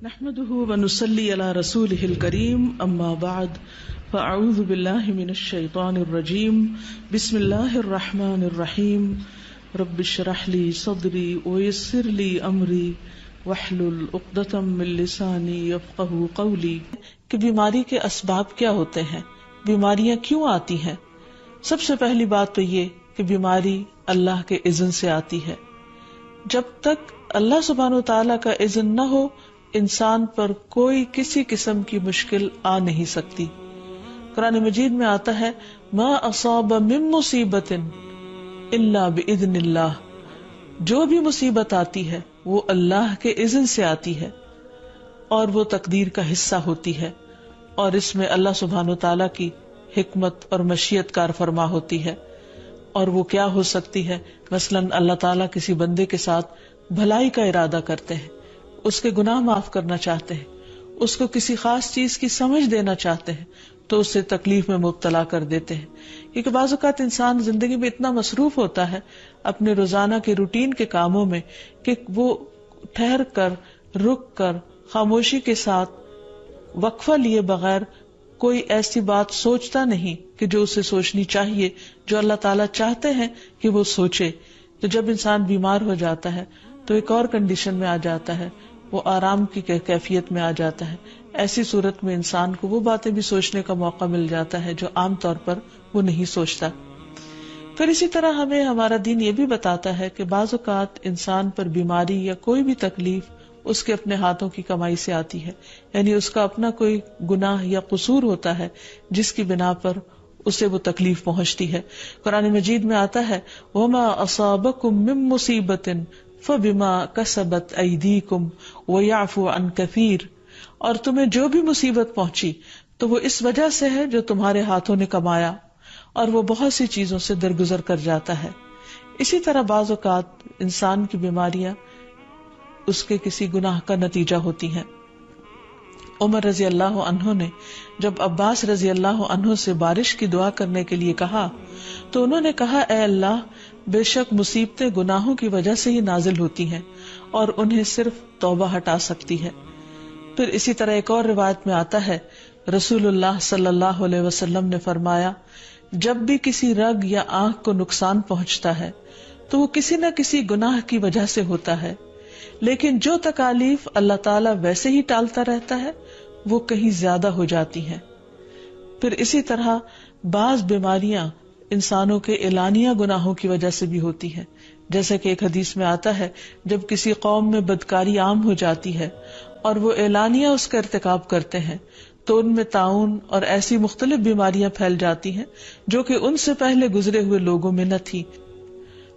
نحمده ونصلي على رسوله الكريم اما بعد فاعوذ بالله من الشيطان الرجيم بسم الله الرحمن الرحيم رب اشرح لي صدري ويسر لي امري واحلل عقدة من لساني يفقهوا قولي. کہ بیماری کے اسباب کیا ہوتے ہیں، بیماریاں کیوں آتی ہیں؟ سب سے پہلی بات تو یہ کہ بیماری اللہ کے اذن سے آتی ہے. جب تک اللہ سبحانہ وتعالی کا اذن نہ ہو انسان پر کوئی کسی قسم کی مشکل آ نہیں سکتی. قرآن مجید میں آتا ہے ما اصاب من مصیبت الا باذن اللہ، جو بھی مصیبت آتی ہے وہ اللہ کے اذن سے آتی ہے اور وہ تقدیر کا حصہ ہوتی ہے، اور اس میں اللہ سبحانہ وتعالی کی حکمت اور مشیت کار فرما ہوتی ہے. اور وہ کیا ہو سکتی ہے؟ مثلاً اللہ تعالیٰ کسی بندے کے ساتھ بھلائی کا ارادہ کرتے ہیں، اس کے گناہ معاف کرنا چاہتے ہیں، اس کو کسی خاص چیز کی سمجھ دینا چاہتے ہیں تو اسے تکلیف میں مبتلا کر دیتے ہیں. کیونکہ بعض اوقات انسان زندگی میں اتنا مصروف ہوتا ہے اپنے روزانہ کے روٹین کے کاموں میں کہ وہ ٹھہر کر، رک کر، خاموشی کے ساتھ وقفہ لیے بغیر کوئی ایسی بات سوچتا نہیں کہ جو اسے سوچنی چاہیے، جو اللہ تعالیٰ چاہتے ہیں کہ وہ سوچے. تو جب انسان بیمار ہو جاتا ہے تو ایک اور کنڈیشن میں آ جاتا ہے، وہ آرام کی کیفیت میں آ جاتا ہے. ایسی صورت میں انسان کو وہ باتیں بھی سوچنے کا موقع مل جاتا ہے جو عام طور پر وہ نہیں سوچتا. پھر اسی طرح ہمیں ہمارا دین یہ بھی بتاتا ہے کہ بعض اوقات انسان پر بیماری یا کوئی بھی تکلیف اس کے اپنے ہاتھوں کی کمائی سے آتی ہے، یعنی اس کا اپنا کوئی گناہ یا قصور ہوتا ہے جس کی بنا پر اسے وہ تکلیف پہنچتی ہے. قرآن مجید میں آتا ہے وَمَا أَصَابَكُم مِّن مُّصِيبَةٍ فَبِمَا كَسَبَتْ أَيْدِيكُمْ وَيَعْفُو عَن كَثِيرٍ، اور تمہیں جو بھی مصیبت پہنچی تو وہ اس وجہ سے ہے جو تمہارے ہاتھوں نے کمایا، اور وہ بہت سی چیزوں سے درگزر کر جاتا ہے. اسی طرح بعض اوقات انسان کی بیماریاں اس کے کسی گناہ کا نتیجہ ہوتی ہیں. عمر رضی اللہ عنہ نے جب عباس رضی اللہ عنہ سے بارش کی دعا کرنے کے لیے کہا تو انہوں نے کہا اے اللہ، بے شک مصیبتیں گناہوں کی وجہ سے ہی نازل ہوتی ہیں اور انہیں صرف توبہ ہٹا سکتی ہے. پھر اسی طرح ایک اور روایت میں آتا ہے رسول اللہ صلی اللہ علیہ وسلم نے فرمایا جب بھی کسی رگ یا آنکھ کو نقصان پہنچتا ہے تو وہ کسی نہ کسی گناہ کی وجہ سے ہوتا ہے، لیکن جو تکالیف اللہ تعالیٰ ویسے ہی ٹالتا رہتا ہے وہ کہیں زیادہ ہو جاتی ہیں. پھر اسی طرح بعض بیماریاں انسانوں کے اعلانیہ گناہوں کی وجہ سے بھی ہوتی ہیں، جیسے کہ ایک حدیث میں آتا ہے جب کسی قوم میں بدکاری عام ہو جاتی ہے اور وہ اعلانیہ اس کا ارتکاب کرتے ہیں تو ان میں طاعون اور ایسی مختلف بیماریاں پھیل جاتی ہیں جو کہ ان سے پہلے گزرے ہوئے لوگوں میں نہ تھی.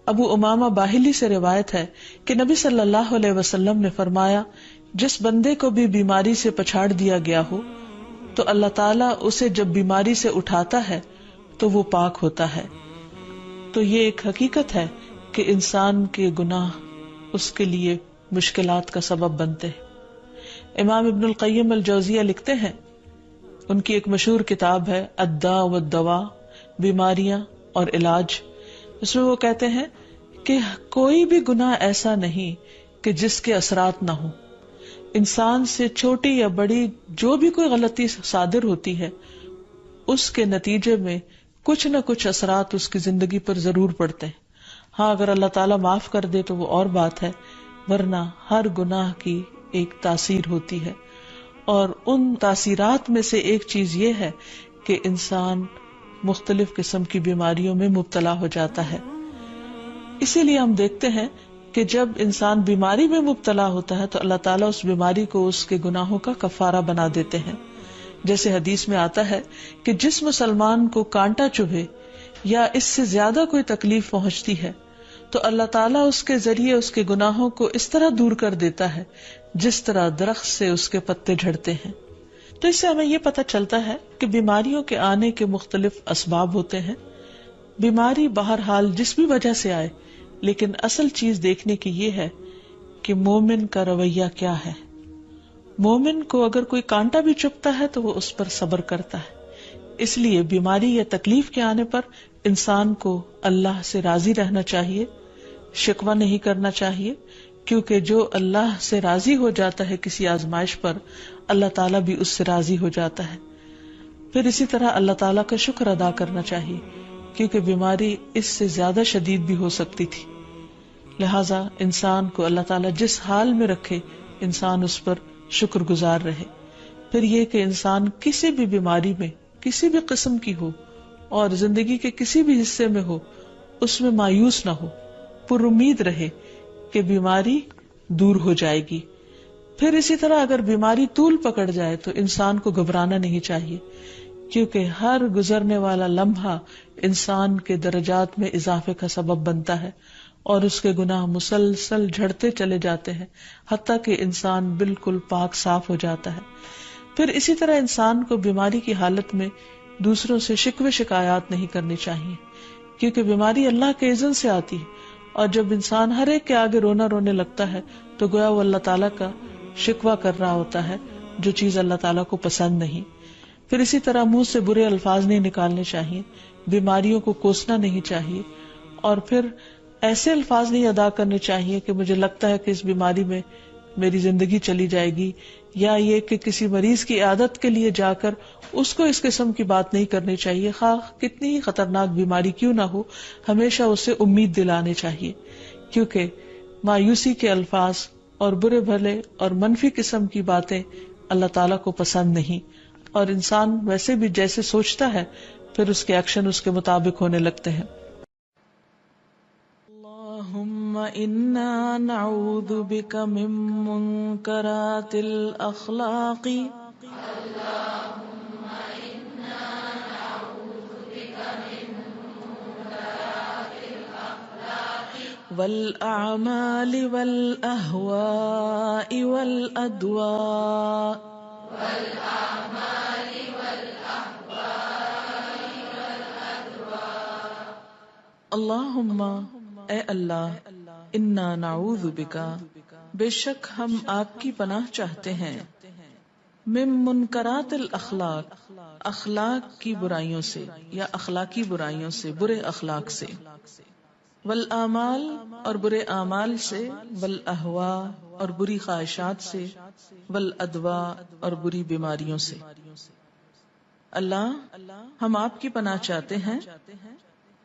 ابو امامہ باہلی سے روایت ہے کہ نبی صلی اللہ علیہ وسلم نے فرمایا جس بندے کو بھی بیماری سے پچھاڑ دیا گیا ہو تو اللہ تعالیٰ اسے جب بیماری سے اٹھاتا ہے تو وہ پاک ہوتا ہے. تو یہ ایک حقیقت ہے کہ انسان کے گناہ اس کے لیے مشکلات کا سبب بنتے ہیں. امام ابن القیم الجوزیہ لکھتے ہیں، ان کی ایک مشہور کتاب ہے الداء والدواء، بیماریاں اور علاج. اس میں وہ کہتے ہیں کہ کوئی بھی گناہ ایسا نہیں کہ جس کے اثرات نہ ہوں. انسان سے چھوٹی یا بڑی جو بھی کوئی غلطی صادر ہوتی ہے اس کے نتیجے میں کچھ نہ کچھ اثرات اس کی زندگی پر ضرور پڑتے ہیں. ہاں اگر اللہ تعالیٰ معاف کر دے تو وہ اور بات ہے، ورنہ ہر گناہ کی ایک تاثیر ہوتی ہے، اور ان تاثیرات میں سے ایک چیز یہ ہے کہ انسان مختلف قسم کی بیماریوں میں مبتلا ہو جاتا ہے. اسی لیے ہم دیکھتے ہیں کہ جب انسان بیماری میں مبتلا ہوتا ہے تو اللہ تعالیٰ اس بیماری کو اس کے گناہوں کا کفارہ بنا دیتے ہیں. جیسے حدیث میں آتا ہے کہ جس مسلمان کو کانٹا چبھے یا اس سے زیادہ کوئی تکلیف پہنچتی ہے تو اللہ تعالیٰ اس کے ذریعے اس کے گناہوں کو اس طرح دور کر دیتا ہے جس طرح درخت سے اس کے پتے جھڑتے ہیں. تو اس سے ہمیں یہ پتہ چلتا ہے کہ بیماریوں کے آنے کے مختلف اسباب ہوتے ہیں. بیماری بہرحال جس بھی وجہ سے آئے، لیکن اصل چیز دیکھنے کی یہ ہے کہ مومن کا رویہ کیا ہے. مومن کو اگر کوئی کانٹا بھی چبھتا ہے تو وہ اس پر صبر کرتا ہے. اس لیے بیماری یا تکلیف کے آنے پر انسان کو اللہ سے راضی رہنا چاہیے، شکوہ نہیں کرنا چاہیے، کیونکہ جو اللہ سے راضی ہو جاتا ہے کسی آزمائش پر، اللہ تعالیٰ بھی اس سے راضی ہو جاتا ہے. پھر اسی طرح اللہ تعالیٰ کا شکر ادا کرنا چاہیے، کیونکہ بیماری اس سے زیادہ شدید بھی ہو سکتی تھی. لہذا انسان کو اللہ تعالیٰ جس حال میں رکھے انسان اس پر شکر گزار رہے. پھر یہ کہ انسان کسی بھی بیماری میں کسی بھی قسم کی ہو اور زندگی کے کسی بھی حصے میں ہو، اس میں مایوس نہ ہو، پر امید رہے کہ بیماری دور ہو جائے گی. پھر اسی طرح اگر بیماری طول پکڑ جائے تو انسان کو گھبرانا نہیں چاہیے، کیونکہ ہر گزرنے والا لمحہ انسان کے درجات میں اضافے کا سبب بنتا ہے اور اس کے گناہ مسلسل جھڑتے چلے جاتے ہیں حتیٰ کہ انسان بالکل پاک صاف ہو جاتا ہے. پھر اسی طرح انسان کو بیماری کی حالت میں دوسروں سے شکوے شکایات نہیں کرنی چاہیے، کیونکہ بیماری اللہ کے اذن سے آتی ہے، اور جب انسان ہر ایک کے آگے رونے لگتا ہے تو گویا وہ اللہ تعالیٰ کا شکوہ کر رہا ہوتا ہے، جو چیز اللہ تعالیٰ کو پسند نہیں. پھر اسی طرح منہ سے برے الفاظ نہیں نکالنے چاہیے، بیماریوں کو کوسنا نہیں چاہیے، اور پھر ایسے الفاظ نہیں ادا کرنے چاہیے کہ مجھے لگتا ہے کہ اس بیماری میں میری زندگی چلی جائے گی، یا یہ کہ کسی مریض کی عیادت کے لیے جا کر اس کو اس قسم کی بات نہیں کرنی چاہیے، خواہ کتنی ہی خطرناک بیماری کیوں نہ ہو. ہمیشہ اسے امید دلانے چاہیے، کیونکہ مایوسی کے الفاظ اور برے بھلے اور منفی قسم کی باتیں اللہ تعالیٰ کو پسند نہیں، اور انسان ویسے بھی جیسے سوچتا ہے پھر اس کے ایکشن اس کے مطابق ہونے لگتے ہیں. اللہم انا نعوذ بک من منکرات الاخلاق والاعمال والاہواء والادواء. اللہم اے اللہ، انا نعوذ بک بے شک ہم آپ کی پناہ چاہتے ہیں، من منکرات الاخلاق اخلاق کی برائیوں سے یا اخلاقی برائیوں سے، برے اخلاق سے، والاعمال اور برے اعمال سے، والاہواء اور بری خواہشات سے، والادواء اور بری بیماریوں سے. اللہ ہم آپ کی پناہ چاہتے ہیں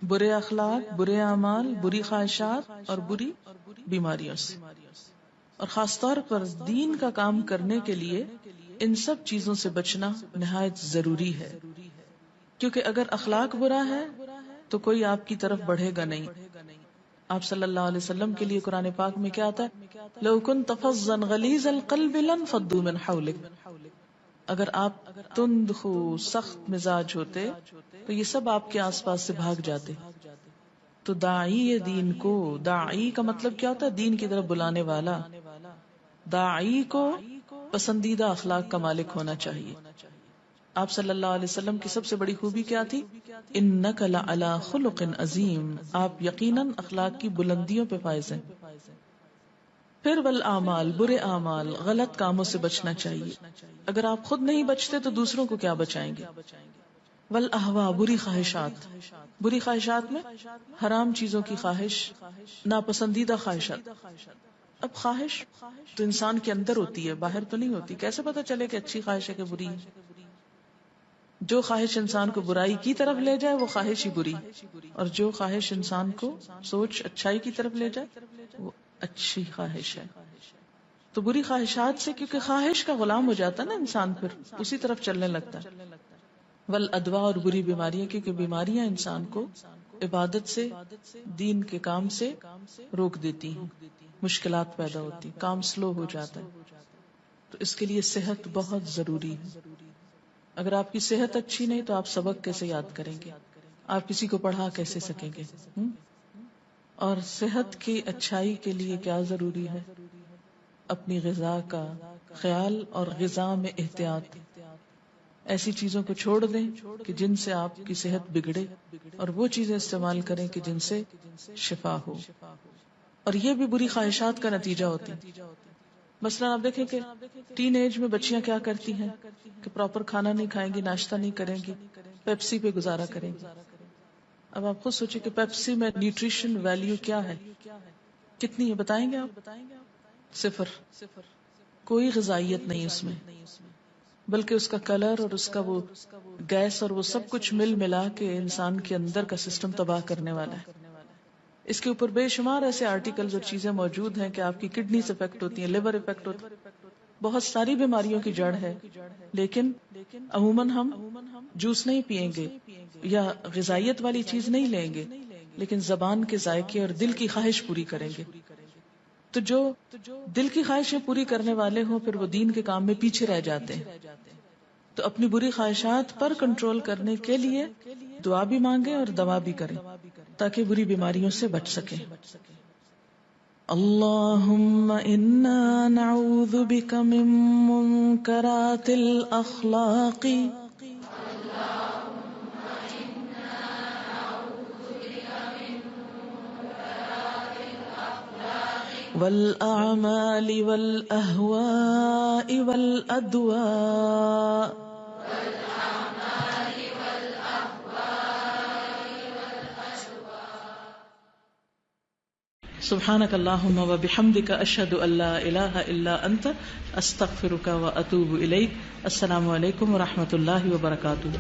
برے اخلاق، برے اعمال، بری خواہشات اور بری بیماریوں سے، اور خاص طور پر دین کا کام کرنے کے لیے ان سب چیزوں سے بچنا نہایت ضروری ہے، کیونکہ اگر اخلاق برا ہے تو کوئی آپ کی طرف بڑھے گا نہیں. آپ صلی اللہ علیہ وسلم کے لیے قرآن پاک میں کیا آتا ہے؟ لو كنت فظا غلیظ القلب لانفضوا من حولك. اگر آپ تند خو سخت مزاج ہوتے تو یہ سب آپ کے آس پاس سے بھاگ جاتے. تو داعی دین کو، داعی کا مطلب کیا ہوتا ہے؟ دین کی طرف بلانے والا. داعی کو پسندیدہ اخلاق کا مالک ہونا چاہیے. آپ صلی اللہ علیہ وسلم کی سب سے بڑی خوبی کیا تھی؟ انک لعلی خلق عظیم، آپ یقیناً اخلاق کی بلندیوں پہ فائز ہیں. پھر والاعمال برے اعمال، غلط کاموں سے بچنا چاہیے. اگر آپ خود نہیں بچتے تو دوسروں کو کیا بچائیں گے؟ والاہواء بری خواہشات، بری خواہشات میں حرام چیزوں کی خواہش، ناپسندیدہ خواہشات. اب خواہش تو انسان کے اندر ہوتی ہے، باہر تو نہیں ہوتی. کیسے پتا چلے کہ اچھی خواہش ہے کہ بری ہے؟ جو خواہش انسان کو برائی کی طرف لے جائے وہ خواہش ہی بری، اور جو خواہش انسان کو سوچ اچھائی کی طرف لے جائے وہ اچھی خواہش ہے. تو بری خواہشات سے، کیونکہ خواہش کا غلام ہو جاتا ہے نا انسان، پھر اسی طرف چلنے لگتا ہے. والادواء اور بری بیماریاں، کیونکہ بیماریاں انسان کو عبادت سے، دین کے کام سے روک دیتی ہیں، مشکلات پیدا ہوتی، کام سلو ہو جاتا ہے. تو اس کے لیے صحت بہت ضروری ہے. اگر آپ کی صحت اچھی نہیں تو آپ سبق کیسے یاد کریں گے؟ آپ کسی کو پڑھا کیسے سکیں گے؟ اور صحت کی اچھائی کے لیے کیا ضروری ہے؟ اپنی غذا کا خیال اور غذا میں احتیاط. ایسی چیزوں کو چھوڑ دیں کہ جن سے آپ کی صحت بگڑے، اور وہ چیزیں استعمال کریں کہ جن سے شفا ہو. اور یہ بھی بری خواہشات کا نتیجہ ہوتی. مثلا آپ دیکھیں کہ ٹین ایج میں بچیاں کیا کرتی ہیں کہ پراپر کھانا نہیں کھائیں گی، ناشتہ نہیں کریں گی، پیپسی پہ گزارا کریں گی. اب آپ خود سوچیں کہ پیپسی میں نیوٹریشن ویلیو کیا ہے، کتنی ہے، بتائیں گے آپ؟ صفر، کوئی غذائیت نہیں اس میں، بلکہ اس کا کلر اور اس کا وہ گیس اور وہ سب کچھ مل ملا کے انسان کے اندر کا سسٹم تباہ کرنے والا ہے۔ اس کے اوپر بے شمار ایسے آرٹیکلز اور چیزیں موجود ہیں کہ آپ کی کڈنیز افیکٹ ہوتی ہیں، لیور افیکٹ ہوتی ہے، بہت ساری بیماریوں کی جڑ ہے۔ لیکن عموماً ہم جوس نہیں پیئیں گے یا غذائیت والی چیز نہیں لیں گے، لیکن زبان کے ذائقے اور دل کی خواہش پوری کریں گے۔ تو جو دل کی خواہشیں پوری کرنے والے ہوں پھر وہ دین کے کام میں پیچھے رہ جاتے ہیں۔ تو اپنی بری خواہشات پر کنٹرول کرنے کے لیے دعا بھی مانگیں اور دوا بھی کریں تاکہ بری بیماریوں سے بچ سکیں۔ اللہم انا نعوذ بک من منکرات الاخلاق والاعمال والاہواء والادواء سبحانک اللہم وبحمدک اشہد ان لا الہ الا انت استغفرک واتوب الیک۔ السلام علیکم ورحمۃ اللہ وبرکاتہ۔